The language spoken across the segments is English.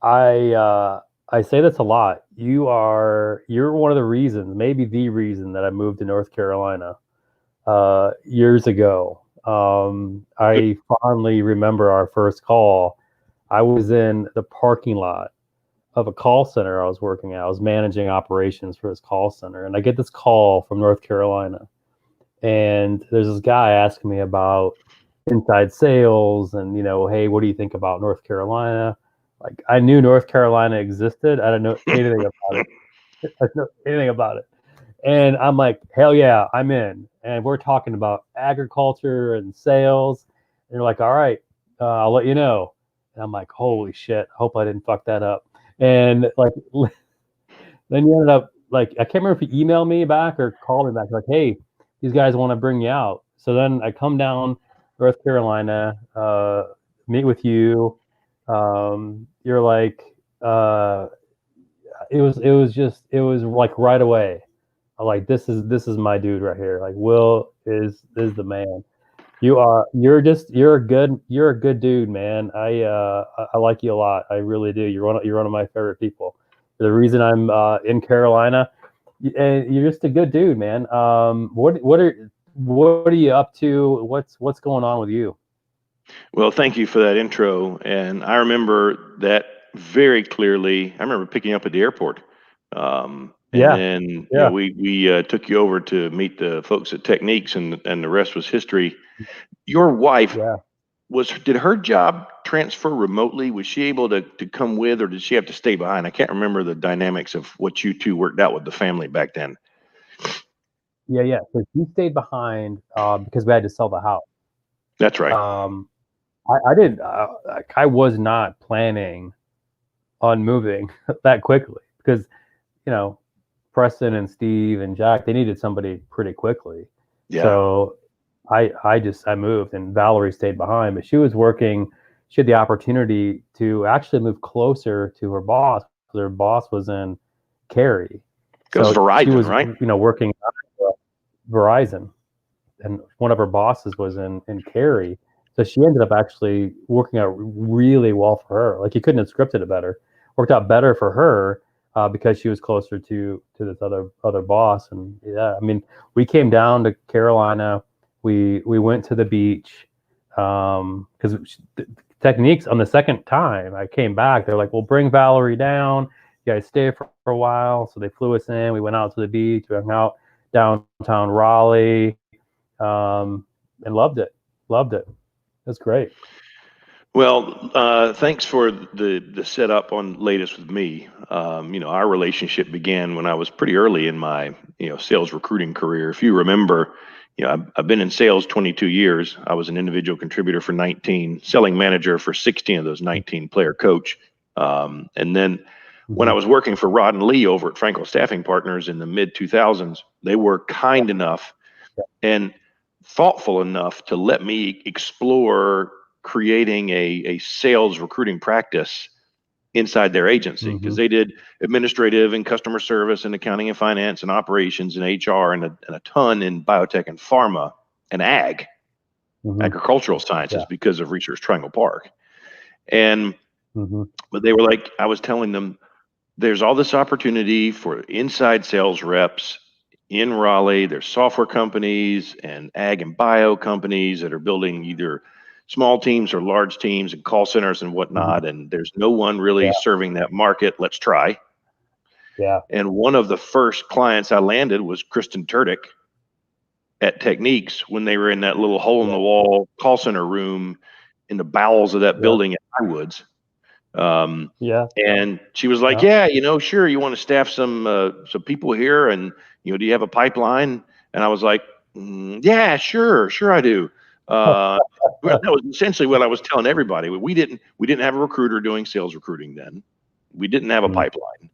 I say this a lot. You're one of the reasons, maybe the reason that I moved to North Carolina years ago. Good. I fondly remember our first call. I was in the parking lot of a call center I was working at. I was managing operations for this call center, and I get this call from North Carolina, and there's this guy asking me about inside sales, and hey, what do you think about North Carolina? Like, I knew North Carolina existed. I didn't know anything about it. I didn't know anything about it. And I'm like, hell yeah, I'm in. And we're talking about agriculture and sales. And you're like, all right, I'll let you know. And I'm like, holy shit, I hope I didn't fuck that up. And like, then you ended up like, I can't remember if you emailed me back or called me back, like, hey, these guys want to bring you out. So then I come down North Carolina, meet with you. You're like, uh, it was like right away. I'm like, this is my dude right here. Like, Will is the man. You're a good dude, man. I like you a lot. I really do. You're one of my favorite people. The reason I'm in Carolina, and you're just a good dude, man. What are you up to? What's going on with you? Well, thank you for that intro. And I remember that very clearly. I remember picking you up at the airport. And Yeah, then, yeah, we took you over to meet the folks at Techniques, and the rest was history. Your wife yeah. did her job transfer remotely? Was she able to come with, or did she have to stay behind? I can't remember the dynamics of what you two worked out with the family back then. Yeah, yeah. So he stayed behind because we had to sell the house. That's right. Um, I didn't. Like, I was not planning on moving that quickly because you know Preston and Steve and Jack, they needed somebody pretty quickly. Yeah. So I moved, and Valerie stayed behind, but she was working. She had the opportunity to actually move closer to her boss. Her boss was in Cary, It was so she Verizon, was right? working at Verizon, and one of her bosses was in Cary. So she ended up actually working out really well for her. Like, you couldn't have scripted it better. Worked out better for her because she was closer to this other boss. And yeah, I mean, we came down to Carolina. We went to the beach because Techniques on the second time I came back. They're like, "We'll bring Valerie down. You guys stay for a while." So they flew us in. We went out to the beach. We hung out downtown Raleigh, and loved it. Loved it. That's great. Well, thanks for the setup on latest with me. Our relationship began when I was pretty early in my sales recruiting career. If you remember, I've been in sales 22 years. I was an individual contributor for 19, selling manager for 16 of those 19, player coach. And then when I Mm-hmm. was working for Rod and Lee over at Frankel Staffing Partners in the mid 2000s, they were kind enough Yeah. and thoughtful enough to let me explore creating a sales recruiting practice inside their agency, because Mm-hmm. they did administrative and customer service and accounting and finance and operations and HR and a ton in biotech and pharma and Mm-hmm. agricultural sciences Yeah. because of Research Triangle Park. And Mm-hmm. but they were like, I was telling them, there's all this opportunity for inside sales reps in Raleigh. There's software companies and ag and bio companies that are building either small teams or large teams and call centers and Mm-hmm. whatnot. And there's no one really Yeah. serving that market. Let's try. Yeah. And one of the first clients I landed was Kristen Turdick at Techniques when they were in that little hole in Yeah. the wall call center room in the bowels of that Yeah. building at Highwoods. Um, Yeah. and she was like, Yeah. "Yeah, sure. You want to staff some people here, and do you have a pipeline?" And I was like, "Yeah, sure I do." Well, that was essentially what I was telling everybody. We didn't have a recruiter doing sales recruiting then. We didn't have a Mm. pipeline,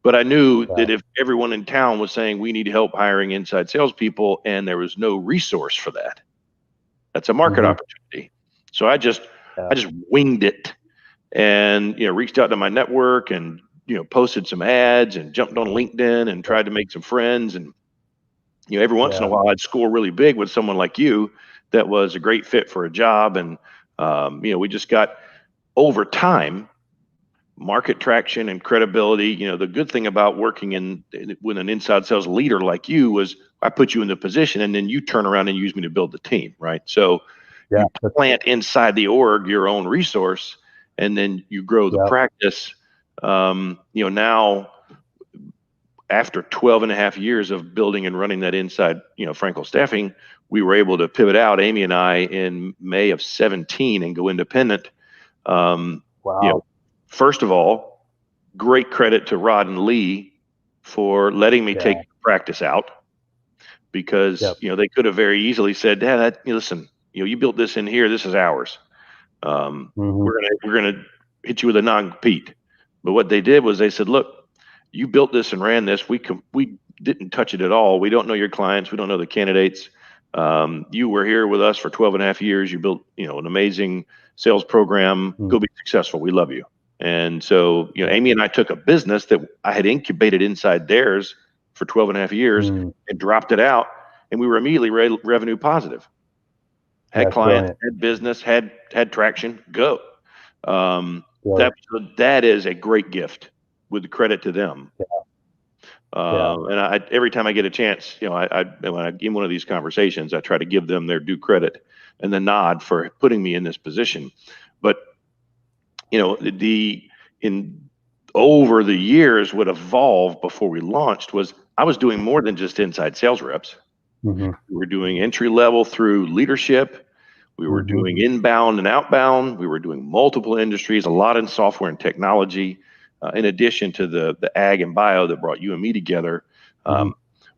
but I knew Yeah. that if everyone in town was saying we need help hiring inside salespeople, and there was no resource for that, that's a market Mm-hmm. opportunity. So I just Yeah. I just winged it and reached out to my network and posted some ads and jumped on LinkedIn and Yeah. tried to make some friends. And every once in a Yeah. while I'd score really big with someone like you that was a great fit for a job. And we just got, over time, market traction and credibility. You know, the good thing about working with an inside sales leader like you was I put you in the position and then you turn around and use me to build the team, right? So Yeah. you plant inside the org your own resource and then you grow the practice. You know, now after 12 and a half years of building and running that inside, you know, Frankel Staffing, we were able to pivot out, Amy and I, in May of 17 and go independent. Wow. You know, first of all, great credit to Rod and Lee for letting me take the practice out, because you know, they could have very easily said, "Dad, listen, you know, you built this in here. This is ours. We're gonna hit you with a non-compete." But what they did was they said, "Look, you built this and ran this. We didn't touch it at all. We don't know your clients. We don't know the candidates. You were here with us for 12 and a half years. You built, you know, an amazing sales program. Go be successful. We love you." And so, you know, Amy and I took a business that I had incubated inside theirs for 12 and a half years and dropped it out. And we were immediately revenue positive. Had clients, had business, had traction, go. That is a great gift, with the credit to them. And every time I get a chance, you know, when I in one of these conversations, I try to give them their due credit and the nod for putting me in this position. But you know, over the years, what evolved before we launched was I was doing more than just inside sales reps. We were doing entry level through leadership. We were doing inbound and outbound. We were doing multiple industries, a lot in software and technology. In addition to the ag and bio that brought you and me together,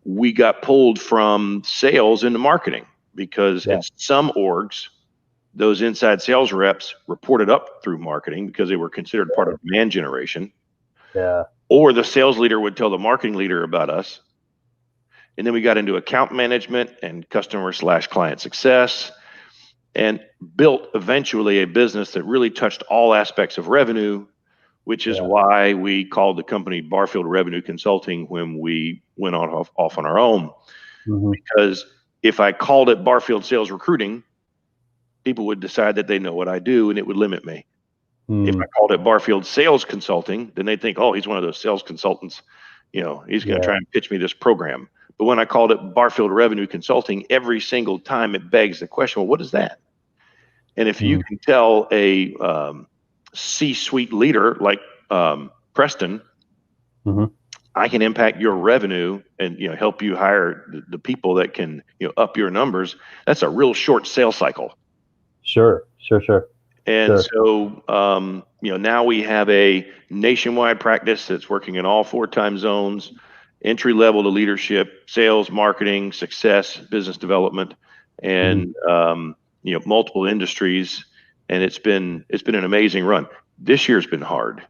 we got pulled from sales into marketing, because in some orgs, those inside sales reps reported up through marketing because they were considered part of demand generation. Or the sales leader would tell the marketing leader about us. And then we got into account management and customer/client success, and built eventually a business that really touched all aspects of revenue, which is why we called the company Barfield Revenue Consulting when we went off on our own. Because if I called it Barfield Sales Recruiting, people would decide that they know what I do, and it would limit me. If I called it Barfield Sales Consulting, then they'd think, "Oh, he's one of those sales consultants. You know, he's going to try and pitch me this program." But when I called it Barfield Revenue Consulting, every single time it begs the question, well, what is that? And if you can tell a C-suite leader like Preston, I can impact your revenue and, you know, help you hire the people that can, you know, up your numbers. That's a real short sales cycle. Sure. And so, you know, now we have a nationwide practice that's working in all 4 time zones, entry level to leadership, sales, marketing, success, business development, and you know, multiple industries. And it's been an amazing run. This year's been hard.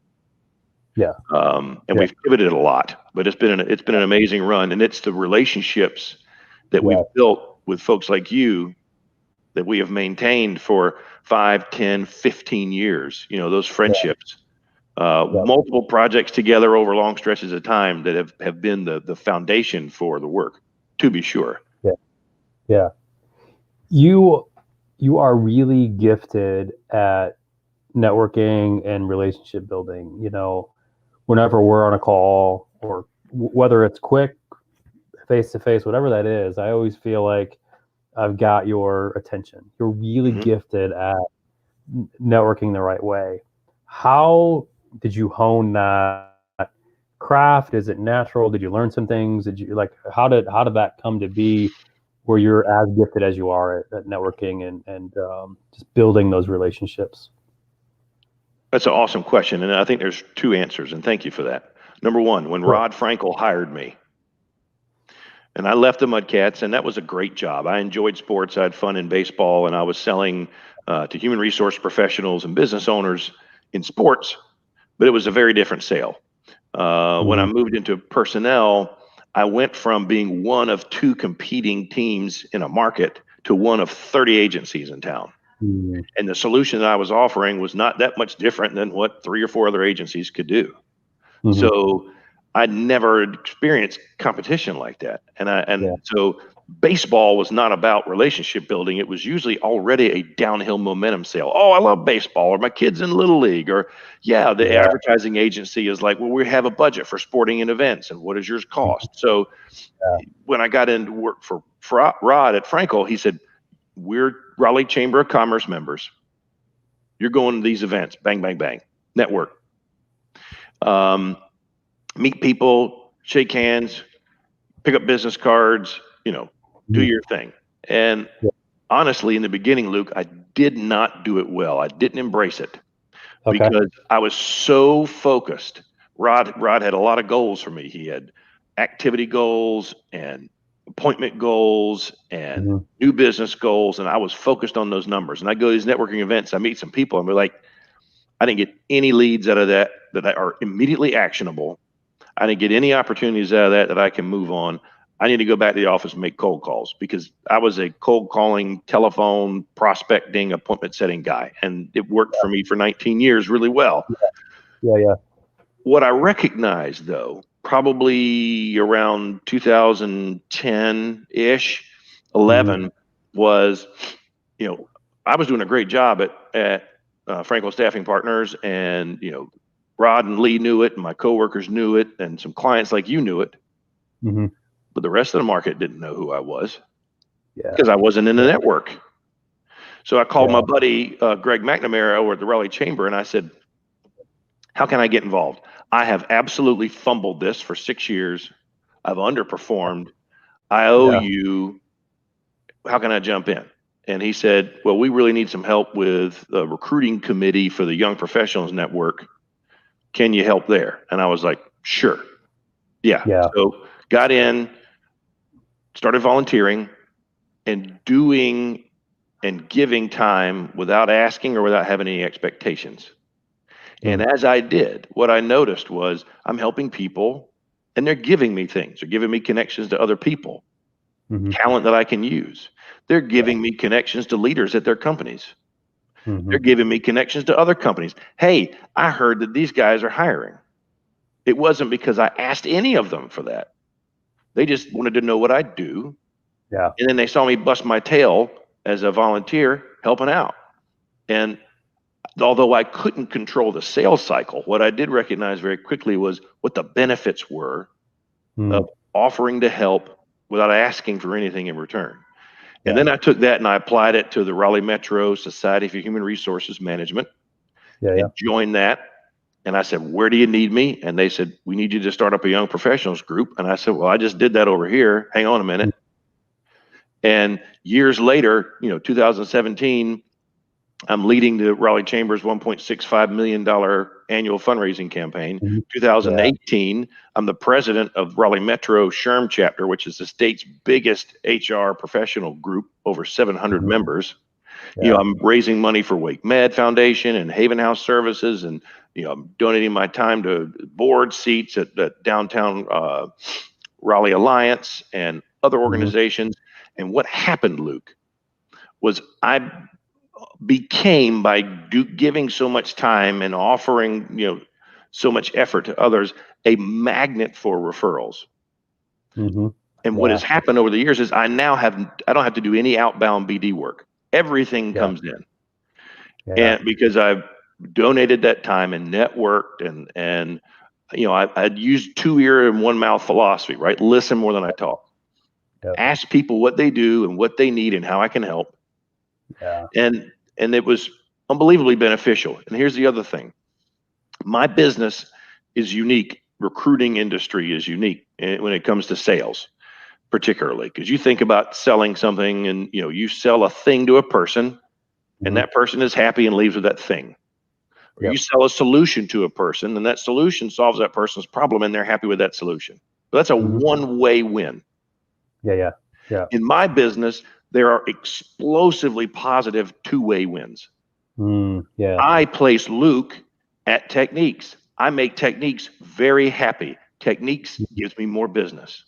And we've pivoted a lot, but it's been an amazing run. And it's the relationships that we've built with folks like you that we have maintained for 5, 10, 15 years, you know, those friendships, multiple projects together over long stretches of time that have been the foundation for the work, to be sure. You are really gifted at networking and relationship building. You know, whenever we're on a call, or whether it's quick, face to face, whatever that is, I always feel like I've got your attention. You're really gifted at networking the right way. How did you hone that craft? Is it natural? Did you learn some things? Did you how did that come to be where you're as gifted as you are at networking and just building those relationships? That's an awesome question. And I think there's 2 answers, and thank you for that. Number 1, when Rod Frankel hired me, and I left the Mudcats, and that was a great job. I enjoyed sports. I had fun in baseball, and I was selling to human resource professionals and business owners in sports, but it was a very different sale. When I moved into personnel, I went from being one of 2 competing teams in a market to one of 30 agencies in town. And the solution that I was offering was not that much different than what 3 or 4 other agencies could do. So I'd never experienced competition like that. So baseball was not about relationship building. It was usually already a downhill momentum sale. Oh, I love baseball, or my kid's in Little League, or the advertising agency is like, well, we have a budget for sporting and events, and what does yours cost? So when I got into work for Rod at Frankel, he said, we're Raleigh Chamber of Commerce members. You're going to these events, bang, bang, bang, network, meet people, shake hands, pick up business cards, do your thing. And honestly, in the beginning, Luke, I did not do it well. I didn't embrace it because I was so focused. Rod had a lot of goals for me. He had activity goals and appointment goals and new business goals. And I was focused on those numbers. And I go to these networking events, I meet some people, and we're like, I didn't get any leads out of that are immediately actionable. I didn't get any opportunities out of that I can move on. I need to go back to the office and make cold calls, because I was a cold calling, telephone, prospecting, appointment setting guy. And it worked for me for 19 years really well. Yeah. What I recognized, though, probably around 2010-ish, 11, was, I was doing a great job at Frankel Staffing Partners, and, Rod and Lee knew it, and my coworkers knew it, and some clients like you knew it. But the rest of the market didn't know who I was because I wasn't in the network. So I called my buddy, Greg McNamara, over at the Raleigh Chamber, and I said, how can I get involved? I have absolutely fumbled this for 6 years. I've underperformed. I owe you. How can I jump in? And he said, well, we really need some help with the recruiting committee for the Young Professionals Network. Can you help there? And I was like, sure. Yeah. So got in, started volunteering and doing and giving time without asking or without having any expectations. And as I did, what I noticed was I'm helping people and they're giving me things. They're giving me connections to other people, talent that I can use. They're giving me connections to leaders at their companies. They're giving me connections to other companies. Hey, I heard that these guys are hiring. It wasn't because I asked any of them for that. They just wanted to know what I do. And then they saw me bust my tail as a volunteer helping out. And although I couldn't control the sales cycle, what I did recognize very quickly was what the benefits were of offering to help without asking for anything in return. And then I took that and I applied it to the Raleigh Metro Society for Human Resources Management and joined that. And I said, where do you need me? And they said, we need you to start up a young professionals group. And I said, well, I just did that over here. Hang on a minute. And years later, 2017, I'm leading the Raleigh Chamber's $1.65 million annual fundraising campaign. 2018, I'm the president of Raleigh Metro SHRM chapter, which is the state's biggest HR professional group, over 700 members. I'm raising money for Wake Med Foundation and Haven House Services, and I'm donating my time to board seats at the downtown Raleigh Alliance and other organizations. And what happened, Luke, was I became, by giving so much time and offering so much effort to others, a magnet for referrals. And what has happened over the years is I don't have to do any outbound BD work. Everything comes in. And because I've donated that time and networked and I'd used 2 ear and 1 mouth philosophy, right? Listen more than I talk. Ask people what they do and what they need and how I can help. And it was unbelievably beneficial. And here's the other thing. My business is unique. Recruiting industry is unique when it comes to sales, particularly because you think about selling something and you sell a thing to a person and that person is happy and leaves with that thing. Or you sell a solution to a person and that solution solves that person's problem and they're happy with that solution. But that's a one-way win. In my business, there are explosively positive 2-way wins. I place Luke at Techniques. I make Techniques very happy. Techniques gives me more business.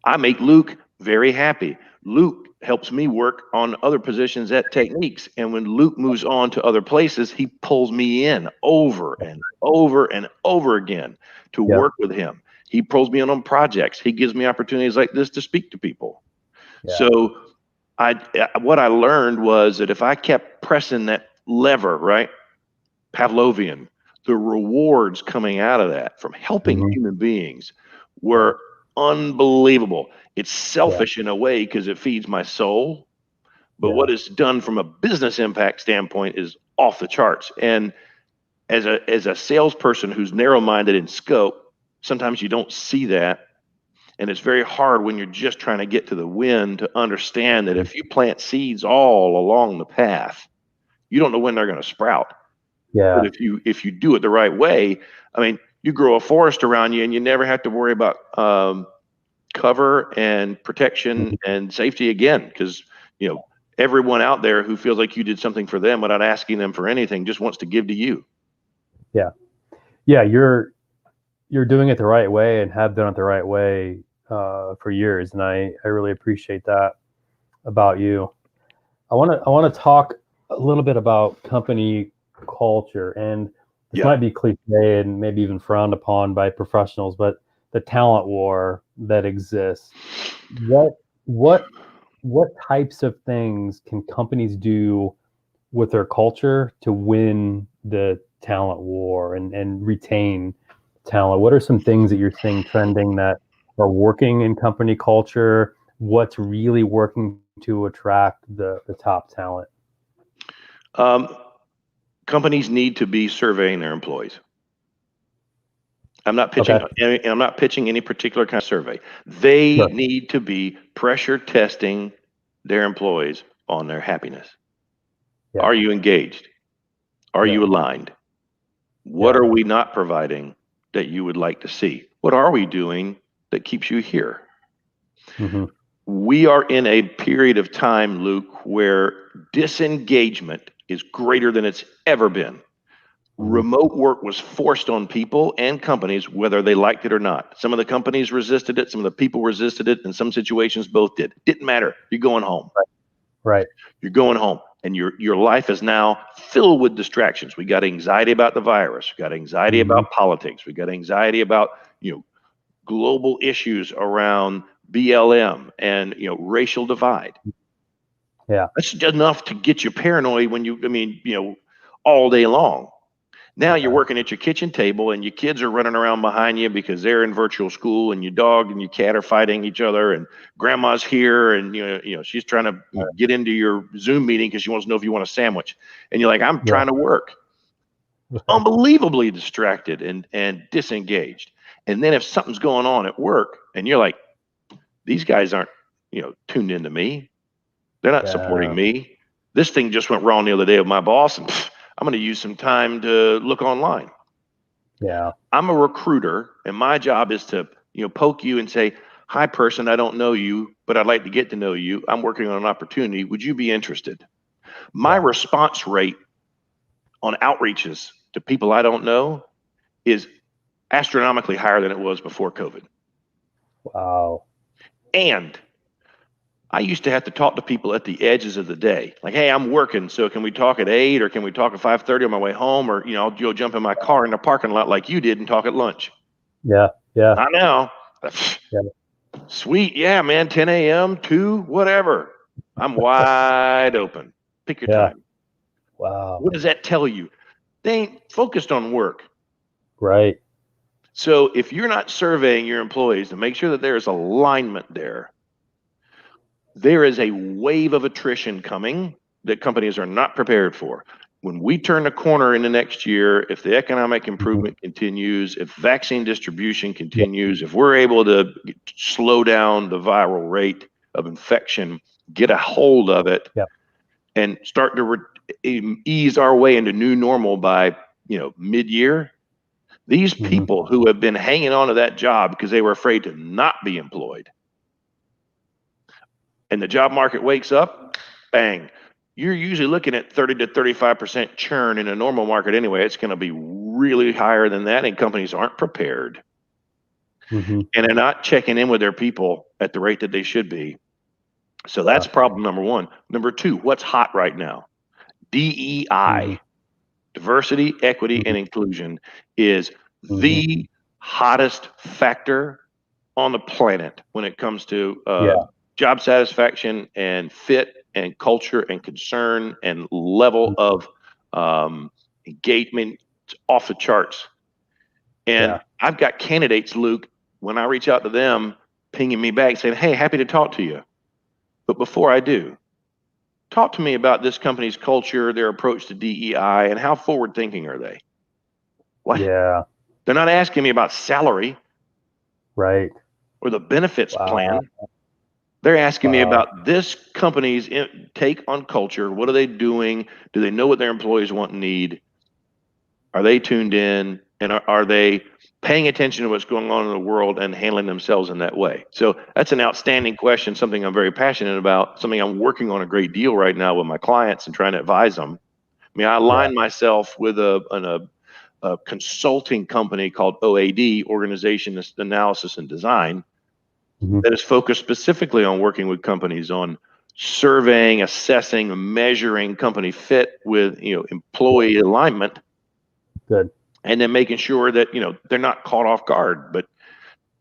I make Luke very happy. Luke helps me work on other positions at Techniques. And when Luke moves on to other places, he pulls me in over and over and over again to work with him. He pulls me in on projects. He gives me opportunities like this to speak to people. Yeah. So what I learned was that if I kept pressing that lever, right, Pavlovian, the rewards coming out of that from helping Hmm. human beings Right. were unbelievable. It's Yeah. selfish in a way because it feeds my soul, but Yeah. what it's done from a business impact standpoint is off the charts. And as a salesperson who's narrow-minded in scope, sometimes you don't see that. And it's very hard when you're just trying to get to the win to understand that if you plant seeds all along the path, you don't know when they're going to sprout. But Yeah. if you do it the right way, I mean, you grow a forest around you and you never have to worry about cover and protection Mhm. and safety again, because everyone out there who feels like you did something for them without asking them for anything just wants to give to you. Yeah. Yeah. You're doing it the right way and have done it the right way for years, and I really appreciate that about you. I want to talk a little bit about company culture, and this Yeah. might be cliche and maybe even frowned upon by professionals, but the talent war that exists. What what what types of things can companies do with their culture to win the talent war and retain talent? What are some things that you're seeing trending that are working in company culture? What's really working to attract the top talent? Um, Companies need to be surveying their employees. I'm not pitching Okay. I'm not pitching any particular kind of survey. They Sure. need to be pressure testing their employees on their happiness. Yeah. Are you engaged? Are Yeah. you aligned? What Yeah. are we not providing that you would like to see? What are we doing that keeps you here? Hmm. We are in a period of time, Luke, where disengagement is greater than it's ever been. Hmm. Remote work was forced on people and companies, whether they liked it or not. Some of the companies resisted it, some of the people resisted it, in some situations both did. Didn't matter. You're going home. Right. You're going home. And your life is now filled with distractions. We got anxiety about the virus. We got anxiety Hmm. about politics. We got anxiety about, global issues around BLM and racial divide. Yeah. That's just enough to get you paranoid all day long. Now you're Yeah. working at your kitchen table and your kids are running around behind you because they're in virtual school, and your dog and your cat are fighting each other, and grandma's here and she's trying to get into your Zoom meeting because she wants to know if you want a sandwich. And you're like, I'm Yeah. trying to work. Right. Unbelievably distracted and disengaged. And then if something's going on at work and you're like, these guys aren't, tuned into me. They're not supporting Yeah. me. This thing just went wrong the other day with my boss, and I'm going to use some time to look online. Yeah. I'm a recruiter, and my job is to, poke you and say, "Hi, person, I don't know you, but I'd like to get to know you. I'm working on an opportunity. Would you be interested?" My Yeah. response rate on outreaches to people I don't know is astronomically higher than it was before COVID. Wow. And I used to have to talk to people at the edges of the day, like, "Hey, I'm working, so can we talk at 8, or can we talk at 5:30 on my way home, or I'll go jump in my car in the parking lot like you did and talk at lunch." Yeah. Yeah. Not now. Yeah. Sweet, yeah, man. 10 a.m. 2, whatever. I'm wide open. Pick your Yeah. time. Wow. What does that tell you? They ain't focused on work. Right. So if you're not surveying your employees to make sure that there is alignment there is a wave of attrition coming that companies are not prepared for. When we turn the corner in the next year, if the economic Mhm. improvement continues, if vaccine distribution Yeah. continues, if we're able to slow down the viral rate of infection, get a hold of it, Yeah. and start to ease our way into new normal by mid-year, these Hmm. people who have been hanging on to that job because they were afraid to not be employed, and the job market wakes up, bang, you're usually looking at 30 to 35% churn in a normal market anyway. It's going to be really higher than that, and companies aren't prepared. Hmm. And they're not checking in with their people at the rate that they should be. So Yeah. that's problem number one. Number two, what's hot right now? Hmm. DEI, diversity, equity, and Hmm. inclusion, is Hmm. the hottest factor on the planet when it comes to Yeah. job satisfaction and fit and culture and concern and level of engagement, it's off the charts. And I've got candidates, Luke, when I reach out to them, pinging me back saying, hey, happy to talk to you. But before I do, talk to me about this company's culture, their approach to DEI, and how forward thinking are they? What? Yeah. They're not asking me about salary. Right. Or the benefits plan. They're asking me about this company's take on culture. What are they doing? Do they know what their employees want and need? Are they tuned in? And are they paying attention to what's going on in the world and handling themselves in that way? So that's an outstanding question, something I'm very passionate about, something I'm working on a great deal right now with my clients and trying to advise them. I mean, I align myself with a consulting company called OAD, Organization Analysis and Design, that is focused specifically on working with companies on surveying, assessing, measuring company fit with employee alignment. Good. And then making sure that they're not caught off guard, but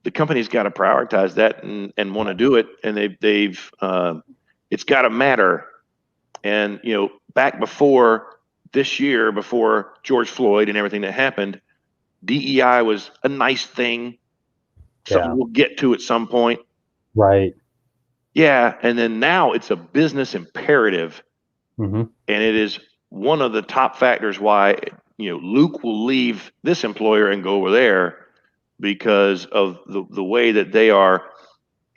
the company's got to prioritize that and want to do it, and they've it's got to matter. And back before this year, before George Floyd and everything that happened, DEI was a nice thing, something we'll get to at some point. Right. Yeah, and then now it's a business imperative, and it is one of the top factors why Luke will leave this employer and go over there, because of the way that they are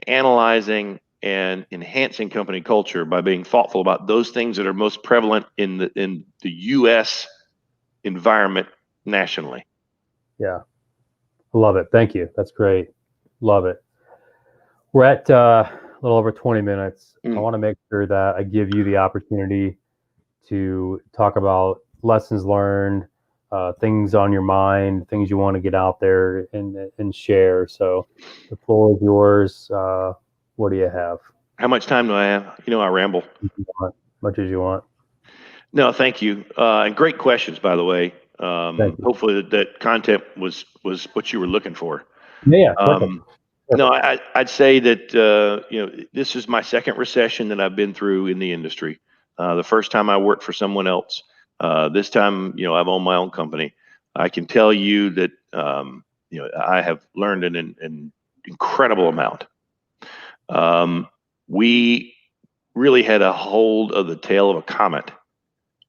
analyzing and enhancing company culture by being thoughtful about those things that are most prevalent in the U.S. environment nationally. Yeah, love it. Thank you. That's great. Love it. We're at a little over 20 minutes. I want to make sure that I give you the opportunity to talk about lessons learned, things on your mind, things you want to get out there and share. So the floor is yours. What do you have? How much time do I have? I ramble. As much as you want. No, thank you. And great questions, by the way. Hopefully that content was what you were looking for. Yeah. Perfect. No, I'd say that this is my second recession that I've been through in the industry. The first time I worked for someone else. This time, I've owned my own company. I can tell you that I have learned an incredible amount. We really had a hold of the tail of a comet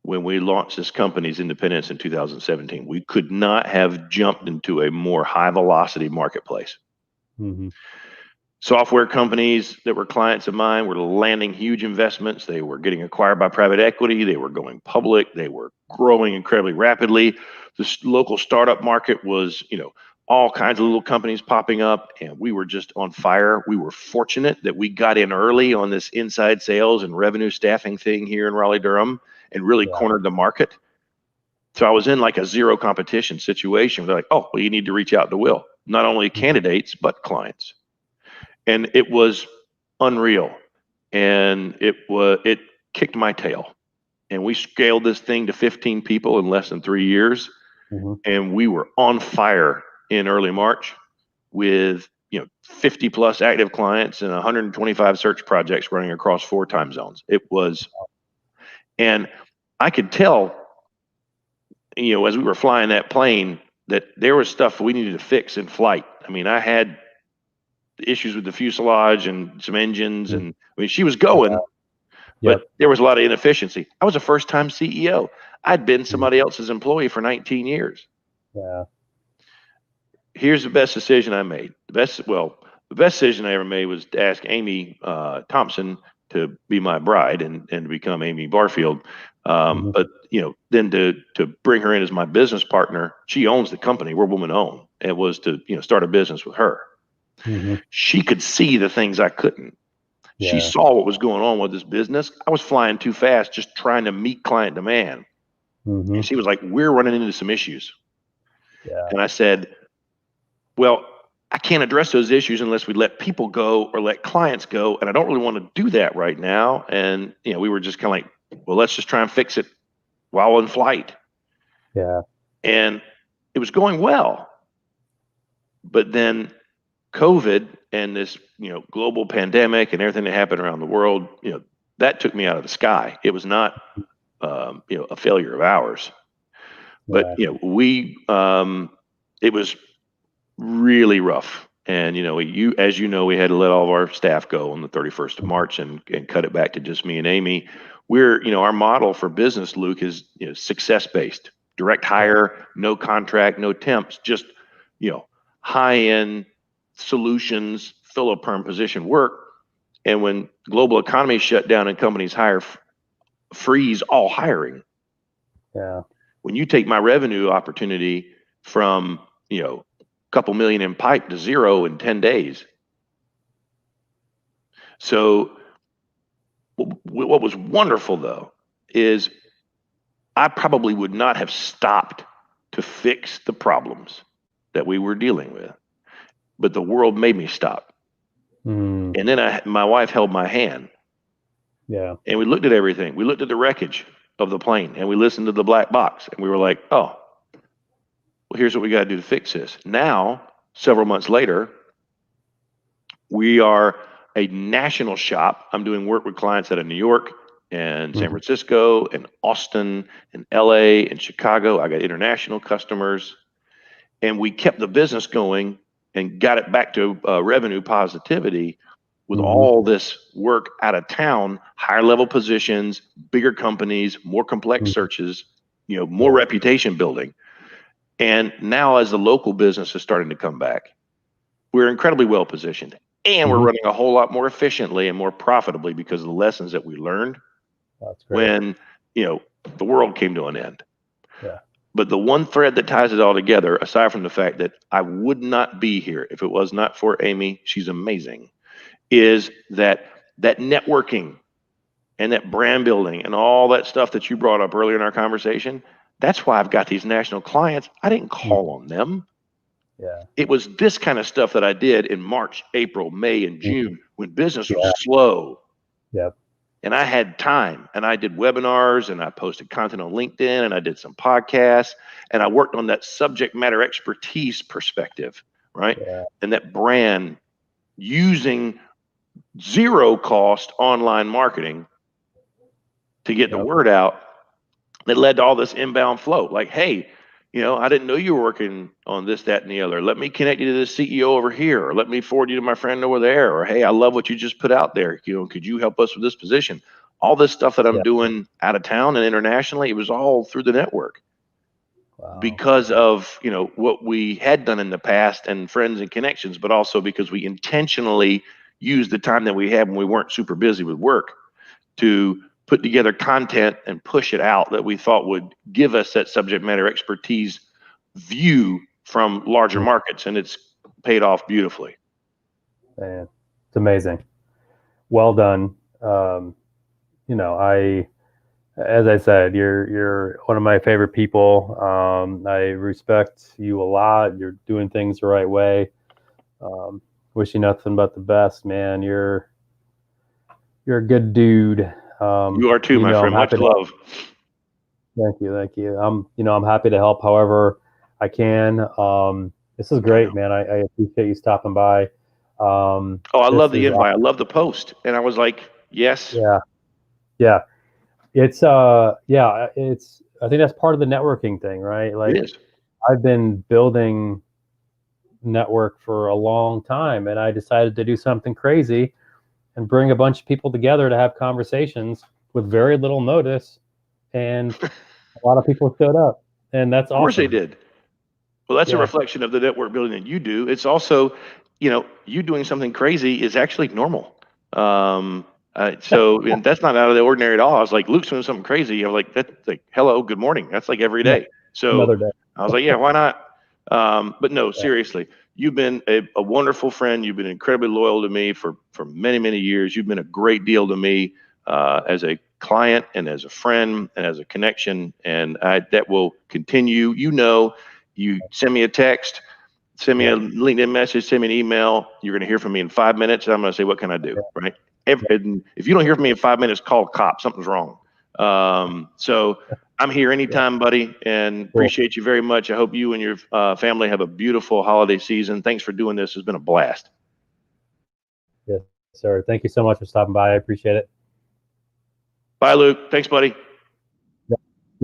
when we launched this company's independence in 2017. We could not have jumped into a more high velocity marketplace. Software companies that were clients of mine were landing huge investments. They were getting acquired by private equity. They were going public. They were growing incredibly rapidly. This local startup market was, all kinds of little companies popping up, and we were just on fire. We were fortunate that we got in early on this inside sales and revenue staffing thing here in Raleigh-Durham and really cornered the market. So I was in like a zero competition situation. They're like, oh, well, you need to reach out to Will, not only candidates, but clients. And it was unreal. And it kicked my tail. And we scaled this thing to 15 people in less than 3 years. And we were on fire in early March with 50 plus active clients and 125 search projects running across 4 time zones. It was, and I could tell, as we were flying that plane, that there was stuff we needed to fix in flight. I mean, I had issues with the fuselage and some engines, and she was going, but there was a lot of inefficiency. I was a first-time CEO. I'd been somebody else's employee for 19 years. Yeah. Here's the best decision I made. The best decision I ever made was to ask Amy Thompson to be my bride and to become Amy Barfield. But then to bring her in as my business partner. She owns the company. We're woman owned. It was to start a business with her. She could see the things I couldn't. She saw what was going on with this business. I was flying too fast, just trying to meet client demand. And she was like, we're running into some issues. And I said, well, I can't address those issues unless we let people go or let clients go. And I don't really want to do that right now. And, we were just kind of like, well, let's just try and fix it while in flight. And it was going well. But then COVID and this, global pandemic and everything that happened around the world, that took me out of the sky. It was not, a failure of ours, but it was really rough. And as we had to let all of our staff go on the 31st of March and cut it back to just me and Amy. Our model for business, Luke, is success based, direct hire, no contract, no temps, just high end solutions, fill a perm position work. And when global economy shut down and companies freeze all hiring. Yeah. When you take my revenue opportunity from couple million in pipe to zero in 10 days. So what was wonderful though is I probably would not have stopped to fix the problems that we were dealing with, but the world made me stop. And then my wife held my hand. Yeah. And we looked at everything. We looked at the wreckage of the plane and we listened to the black box and we were like, oh, well, here's what we got to do to fix this. Now, several months later, we are a national shop. I'm doing work with clients out of New York and San Francisco and Austin and LA and Chicago. I got international customers. And we kept the business going and got it back to revenue positivity with all this work out of town, higher level positions, bigger companies, more complex searches, more reputation building. And now as the local business is starting to come back, we're incredibly well positioned and we're running a whole lot more efficiently and more profitably because of the lessons that we learned when, the world came to an end. Yeah. But the one thread that ties it all together, aside from the fact that I would not be here if it was not for Amy, she's amazing, is that networking and that brand building and all that stuff that you brought up earlier in our conversation. That's why I've got these national clients. I didn't call on them. Yeah. It was this kind of stuff that I did in March, April, May, and June when business was slow. Yep. And I had time and I did webinars and I posted content on LinkedIn and I did some podcasts and I worked on that subject matter expertise perspective, right? Yeah. And that brand using zero cost online marketing to get the word out that led to all this inbound flow. Like, hey, I didn't know you were working on this, that, and the other. Let me connect you to the CEO over here, or let me forward you to my friend over there, or hey, I love what you just put out there. Could you help us with this position? All this stuff that I'm doing out of town and internationally, it was all through the network. Wow. Because of what we had done in the past and friends and connections, but also because we intentionally used the time that we had when we weren't super busy with work to put together content and push it out that we thought would give us that subject matter expertise view from larger markets, and it's paid off beautifully. Man, it's amazing. Well done. As I said, you're one of my favorite people. I respect you a lot. You're doing things the right way. Wish you nothing but the best, man. You're a good dude. You are too, my friend. Much love. Thank you. I'm happy to help however I can. This is great, man. I appreciate you stopping by. I love the invite. I love the post. And I was like, yes. Yeah. It's I think that's part of the networking thing, right? Like, it is. I've been building network for a long time and I decided to do something crazy and bring a bunch of people together to have conversations with very little notice, and a lot of people showed up, and that's awesome. Of course they did. Well, that's a reflection of the network building that you do. It's also, you doing something crazy is actually normal. And that's not out of the ordinary at all. I was like, Luke's doing something crazy. I'm like, that's like, hello, good morning. That's like every day. So another day. I was like, yeah, why not? But no, seriously, you've been a wonderful friend. You've been incredibly loyal to me for many, many years. You've been a great deal to me as a client and as a friend and as a connection. And that will continue. You send me a text, send me a LinkedIn message, send me an email. You're going to hear from me in 5 minutes. And I'm going to say, what can I do? Right. If you don't hear from me in 5 minutes, call a cop. Something's wrong. So I'm here anytime, buddy, and Cool. appreciate you very much. I hope you and your family have a beautiful holiday season. Thanks for doing this. It's been a blast. Yes, sir. Thank you so much for stopping by. I appreciate it. Bye, Luke. Thanks, buddy.